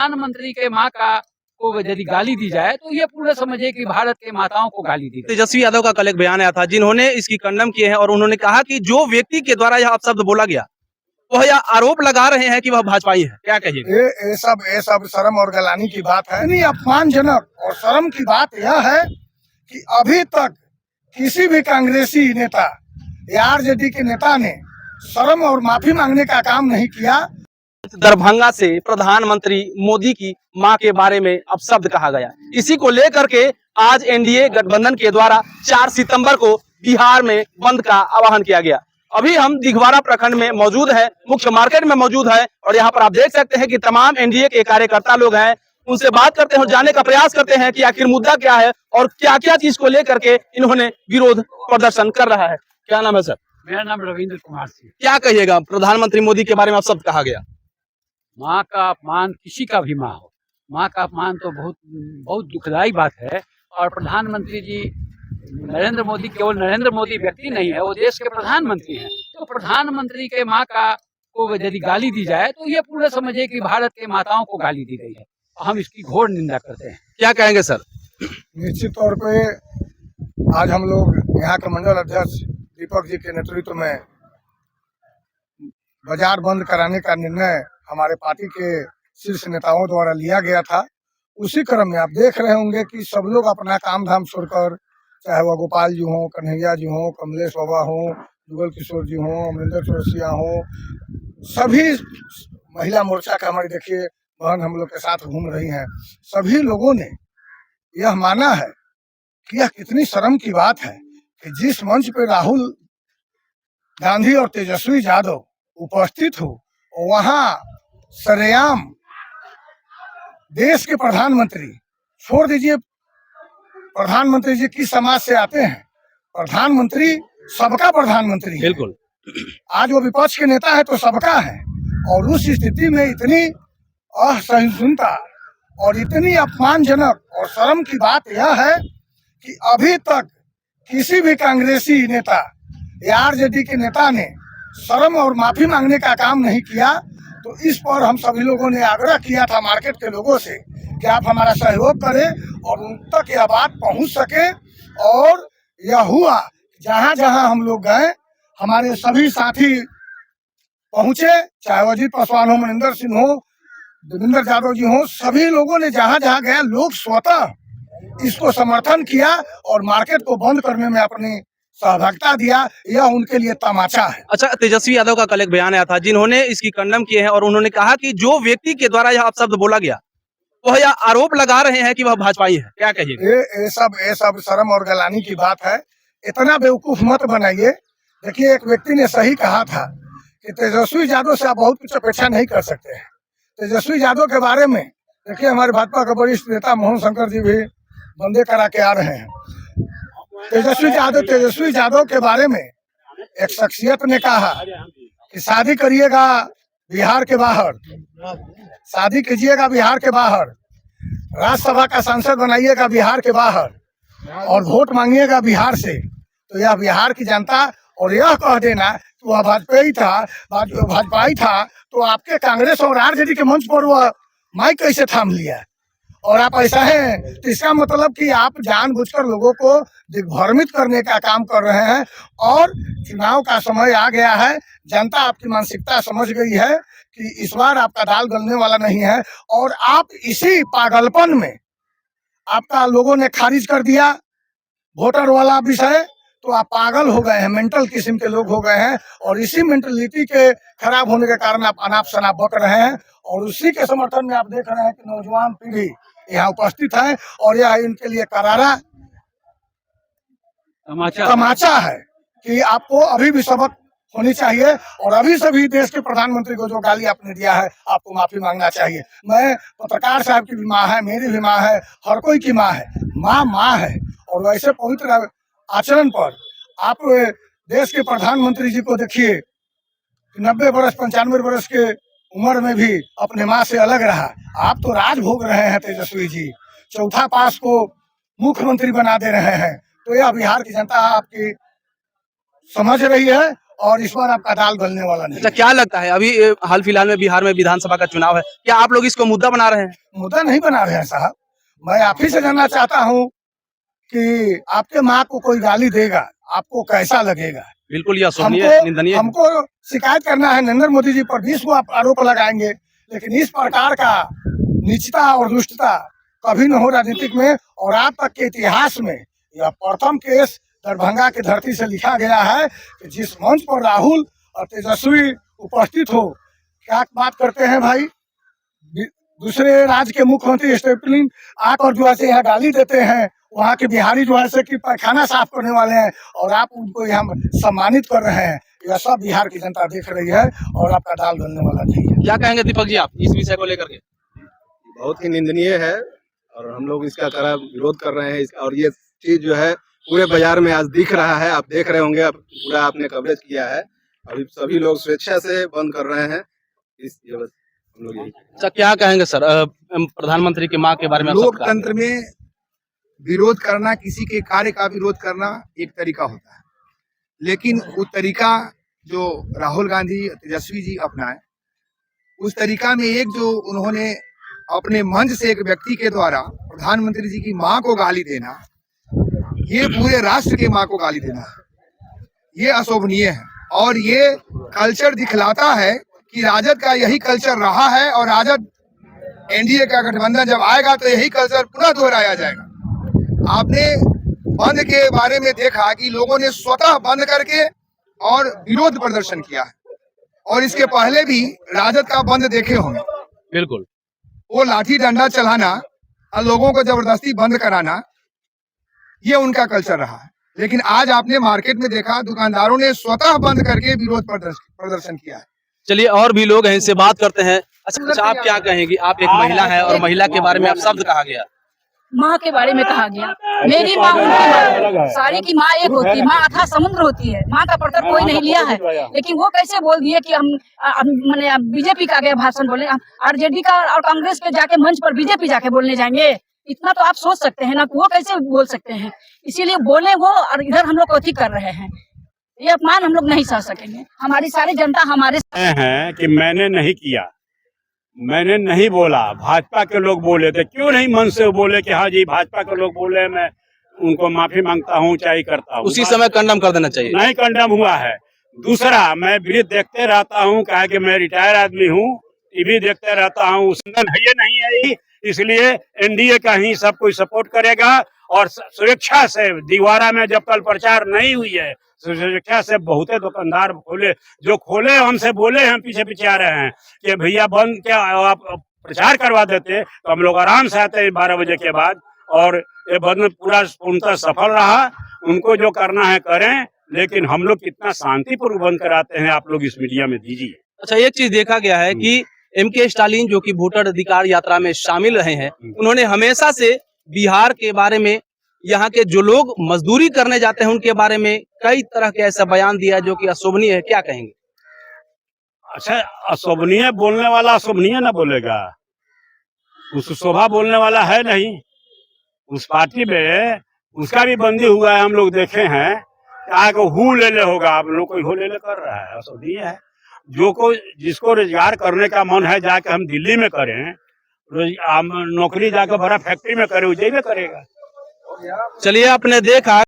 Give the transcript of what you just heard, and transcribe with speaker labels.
Speaker 1: प्रधानमंत्री के माँ का को यदि गाली दी जाए तो ये पूरे समझे कि भारत के माताओं को गाली दी गई।
Speaker 2: तेजस्वी यादव का कल एक बयान आया था जिन्होंने इसकी खंडन किए हैं और उन्होंने कहा कि जो व्यक्ति के द्वारा यह अपशब्द बोला गया वह यह आरोप लगा रहे हैं कि वह भाजपाई है। क्या कहिएगा?
Speaker 3: ये सब शर्म और गलानी की बात है। नहीं, अपमानजनक और शर्म की बात यह है कि अभी तक किसी भी कांग्रेसी नेता या आरजेडी के नेता ने शर्म और माफी मांगने का काम नहीं किया।
Speaker 2: दरभंगा से प्रधानमंत्री मोदी की मां के बारे में अपशब्द कहा गया। इसी को लेकर के आज एनडीए गठबंधन के द्वारा 4 सितंबर को बिहार में बंद का आह्वान किया गया। अभी हम दिघवारा प्रखंड में मौजूद है, मुख्य मार्केट में मौजूद है और यहाँ पर आप देख सकते हैं कि तमाम एनडीए के कार्यकर्ता लोग हैं। उनसे बात करते हैं और जानने का प्रयास करते हैं कि आखिर मुद्दा क्या है और क्या क्या चीज को लेकर के इन्होंने विरोध प्रदर्शन कर रहा है। क्या नाम है सर?
Speaker 1: मेरा नाम रविंद्र कुमार सिंह।
Speaker 2: क्या कहिएगा, प्रधानमंत्री मोदी के बारे में अपशब्द कहा गया?
Speaker 1: माँ का अपमान किसी का भी माँ हो, माँ का अपमान तो बहुत दुखदायी बात है। और प्रधानमंत्री जी नरेंद्र मोदी केवल नरेंद्र मोदी व्यक्ति नहीं है, वो देश के प्रधानमंत्री हैं। तो प्रधानमंत्री के माँ का को यदि गाली दी जाए तो ये पूरे समझे कि भारत के माताओं को गाली दी गई है। हम इसकी घोर निंदा करते हैं।
Speaker 2: क्या कहेंगे सर?
Speaker 3: निश्चित तौर पे आज हम लोग यहाँ के मंडल अध्यक्ष दीपक जी के नेतृत्व में बाजार बंद कराने का निर्णय हमारे पार्टी के शीर्ष नेताओं द्वारा लिया गया था। उसी क्रम में आप देख रहे होंगे कि सब लोग अपना काम धाम छोड़कर, चाहे वह गोपाल जी हों, कन्हैया जी हों, कमलेश बाबा हों, जुगल किशोर जी हों, अमरिंदर चौरसिया हों, सभी महिला मोर्चा का हमारी देखिए बहन हम लोग के साथ घूम रही हैं। सभी लोगों ने यह माना है कि यह कितनी शर्म की बात है कि जिस मंच पे राहुल गांधी और तेजस्वी यादव उपस्थित हो, वहां सरेआम देश के प्रधानमंत्री, छोड़ दीजिए प्रधानमंत्री जी किस समाज से आते हैं, प्रधानमंत्री सबका प्रधानमंत्री है।
Speaker 2: बिल्कुल,
Speaker 3: आज वो विपक्ष के नेता है तो सबका है। और उस स्थिति में इतनी असहिष्णुता और इतनी अपमानजनक और शर्म की बात यह है कि अभी तक किसी भी कांग्रेसी नेता या आरजेडी के नेता ने शर्म और माफी मांगने का काम नहीं किया। तो इस पर हम सभी लोगों ने आग्रह किया था मार्केट के लोगों से कि आप हमारा सहयोग करें और उन तक यह बात पहुंच सके। और यह हुआ, जहां जहां हम लोग गए हमारे सभी साथी पहुंचे, चाहे अजीत पासवान हो, मनिंदर सिंह हो, देवेंद्र यादव जी हो, सभी लोगों ने जहां जहां गए लोग स्वतः इसको समर्थन किया और मार्केट को बंद करने में अपनी सहभागिता दिया। यह उनके लिए तमाचा है।
Speaker 2: अच्छा, तेजस्वी यादव का कल एक बयान आया था जिन्होंने इसकी खंडन किए हैं और उन्होंने कहा कि जो व्यक्ति के द्वारा यह अपशब्द बोला गया वह यह आरोप लगा रहे हैं कि वह भाजपाई है। क्या कहिएगा?
Speaker 3: ये सब शर्म और गलानी की बात है। इतना बेवकूफ मत बनाइए। देखिए, एक व्यक्ति ने सही कहा था कि तेजस्वी यादव से आप बहुत कुछ अपेक्षा नहीं कर सकते हैं। तेजस्वी यादव के बारे में देखिए, हमारे भाजपा के वरिष्ठ नेता मोहन शंकर जी भी बंदे करा के आ रहे हैं। तेजस्वी यादव के बारे में एक शख्सियत ने कहा कि शादी करिएगा बिहार के बाहर, शादी कीजिएगा बिहार के बाहर, राज्यसभा का सांसद बनाइएगा बिहार के बाहर और वोट मांगिएगा बिहार से। तो यह बिहार की जनता, और यह कह देना कि वह भाजपाई था तो आपके कांग्रेस और आरजेडी के मंच पर वह माइक कैसे थाम लिया और आप ऐसा है, तो इसका मतलब कि आप जानबूझकर लोगों को दिग्भ्रमित करने का काम कर रहे हैं। और चुनाव का समय आ गया है, जनता आपकी मानसिकता समझ गई है कि इस बार आपका दाल गलने वाला नहीं है। और आप इसी पागलपन में आपका लोगों ने खारिज कर दिया वोटर वाला विषय, तो आप पागल हो गए हैं, मेंटल किस्म के लोग हो गए हैं। और इसी मेंटलिटी के खराब होने के कारण आप अनाप शनाप बक रहे हैं। और उसी के समर्थन में आप देख रहे हैं कि नौजवान पीढ़ी यहाँ उपस्थित है और यह इनके लिए करारा तमाचा है कि आपको अभी भी सबक होनी चाहिए। और अभी सभी देश के प्रधानमंत्री को जो गाली आपने दिया है, आपको माफी मांगना चाहिए। मैं पत्रकार साहब की भी माँ है, मेरी भी माँ है, हर कोई की माँ है। माँ है। और वैसे पवित्र आचरण पर आप देश के प्रधानमंत्री जी को देखिए, 90 वर्ष 95 वर्ष के उम्र में भी अपने माँ से अलग रहा। आप तो राज भोग रहे हैं तेजस्वी जी, चौथा पास को मुख्यमंत्री बना दे रहे हैं। तो यह बिहार की जनता आपकी समझ रही है और इस बार आपका दाल गलने वाला नहीं।
Speaker 2: अच्छा, क्या लगता है अभी हाल फिलहाल में बिहार में विधानसभा का चुनाव है, क्या आप लोग इसको मुद्दा बना रहे हैं?
Speaker 3: मुद्दा नहीं बना रहे हैं साहब। मैं आप ही से जानना चाहता हूँ कि आपके माँ को कोई गाली देगा, आपको कैसा लगेगा?
Speaker 2: बिल्कुल यह अशोभनीय, निंदनीय है।
Speaker 3: हमको शिकायत करना है नरेंद्र मोदी जी पर, 20 आप आरोप लगाएंगे, लेकिन इस प्रकार का नीचता और दुष्टता कभी न हो राजनीतिक में। और आज तक के इतिहास में यह प्रथम केस दरभंगा की धरती से लिखा गया है कि जिस मंच पर राहुल और तेजस्वी उपस्थित हो, क्या बात करते हैं भाई, दूसरे राज्य के मुख्यमंत्री स्टेपलिंग आकर जो है यहाँ गाली देते हैं, वहाँ के बिहारी जो है से कि पैखाना साफ करने वाले हैं, और आप उनको यहाँ सम्मानित कर रहे हैं। यह सब बिहार की जनता देख रही है और आपका दाल गलने वाला नहीं है।
Speaker 2: क्या कहेंगे दीपक जी आप इस विषय को लेकर के?
Speaker 4: बहुत ही निंदनीय है और हम लोग इसका कड़ा विरोध कर रहे हैं। और ये चीज जो है पूरे बाजार में आज दिख रहा है, आप देख रहे होंगे, पूरा आपने कवरेज किया है। अभी सभी लोग स्वेच्छा से बंद कर रहे हैं इस हम लोग यही।
Speaker 2: अच्छा, क्या कहेंगे सर प्रधानमंत्री की मां के बारे में?
Speaker 5: लोकतंत्र में विरोध करना, किसी के कार्य का विरोध करना एक तरीका होता है, लेकिन वो तरीका जो राहुल गांधी तेजस्वी जी अपनाए, उस तरीका में एक जो उन्होंने अपने मंच से एक व्यक्ति के द्वारा प्रधानमंत्री जी की मां को गाली देना, ये पूरे राष्ट्र के मां को गाली देना, ये अशोभनीय है। और ये कल्चर दिखलाता है कि राजद का यही कल्चर रहा है और राजद एनडीए का गठबंधन जब आएगा तो यही कल्चर पुनः दोहराया जाएगा। आपने बंद के बारे में देखा कि लोगों ने स्वतः बंद करके और विरोध प्रदर्शन किया है, और इसके पहले भी राजद का बंद देखे होंगे।
Speaker 2: बिल्कुल,
Speaker 5: वो लाठी डंडा चलाना और लोगों को जबरदस्ती बंद कराना, ये उनका कल्चर रहा है। लेकिन आज आपने मार्केट में देखा, दुकानदारों ने स्वतः बंद करके विरोध प्रदर्शन किया है।
Speaker 2: चलिए और भी लोग हैं, इनसे बात करते हैं। अच्छा, आप क्या कहेंगी? आप एक महिला हैं और महिला के बारे में आप शब्द कहा गया,
Speaker 6: माँ के बारे में कहा गया। मेरी माँ उनकी माँ, सारी की माँ एक होती है। माँ अथाह समुद्र होती है, माँ का पर्वत कोई नहीं लिया है। लेकिन वो कैसे बोल दिए कि हम मैंने बीजेपी का गया भाषण बोले, आरजेडी का और कांग्रेस के जाके मंच पर बीजेपी जाके बोलने जाएंगे? इतना तो आप सोच सकते हैं ना, वो कैसे बोल सकते हैं? इसीलिए बोले वो, और इधर हम लोग को अति कर रहे हैं। ये अपमान हम लोग नहीं सह सकेंगे। हमारी सारी जनता हमारे
Speaker 7: हैं कि मैंने नहीं किया, मैंने नहीं बोला, भाजपा के लोग बोले थे। क्यों नहीं मन से बोले कि हाँ जी भाजपा के लोग बोले, मैं उनको माफी मांगता हूँ, चाहे करता हूँ।
Speaker 2: उसी समय कंडम कर देना चाहिए।
Speaker 7: नहीं कंडम हुआ है। दूसरा, मैं वीडियो देखते रहता हूँ, कहा कि मैं रिटायर आदमी हूँ, टीवी देखते रहता हूँ, ये नहीं है, इसलिए एनडीए का ही सब कोई सपोर्ट करेगा। और सुरक्षा से दीवारा में जब कल प्रचार नहीं हुई है, सुरक्षा से बहुत दुकानदार खोले, जो खोले हमसे बोले, हम पीछे पीछे आ रहे हैं कि भैया बंद क्या आप प्रचार करवा देते तो हम लोग आराम से आते हैं 12 बजे के बाद। और ये बंद पूरा उनका सफल रहा। उनको जो करना है करें, लेकिन हम लोग कितना शांतिपूर्वक बंद कराते हैं, आप लोग इस मीडिया में दीजिए।
Speaker 2: अच्छा, एक चीज देखा गया है कि एमके स्टालिन जो कि वोटर अधिकार यात्रा में शामिल रहे हैं, उन्होंने हमेशा से बिहार के बारे में, यहाँ के जो लोग मजदूरी करने जाते हैं उनके बारे में कई तरह के ऐसा बयान दिया जो कि अशोभनीय है। क्या कहेंगे?
Speaker 7: अच्छा, अशोभनीय बोलने वाला अशोभनीय ना बोलेगा, उस शोभा बोलने वाला है नहीं। उस पार्टी में उसका भी बंदी हुआ है, हम लोग देखे हैं। क्या को हु ले ले होगा, आप लोग कोई हो ले ले कर रहा है, अशोभनीय है। जो को जिसको रोजगार करने का मन है, जाके हम दिल्ली में करें, नौकरी जाकर बड़ा फैक्ट्री में करें, उज्जैन में करेगा।
Speaker 2: चलिए, आपने देखा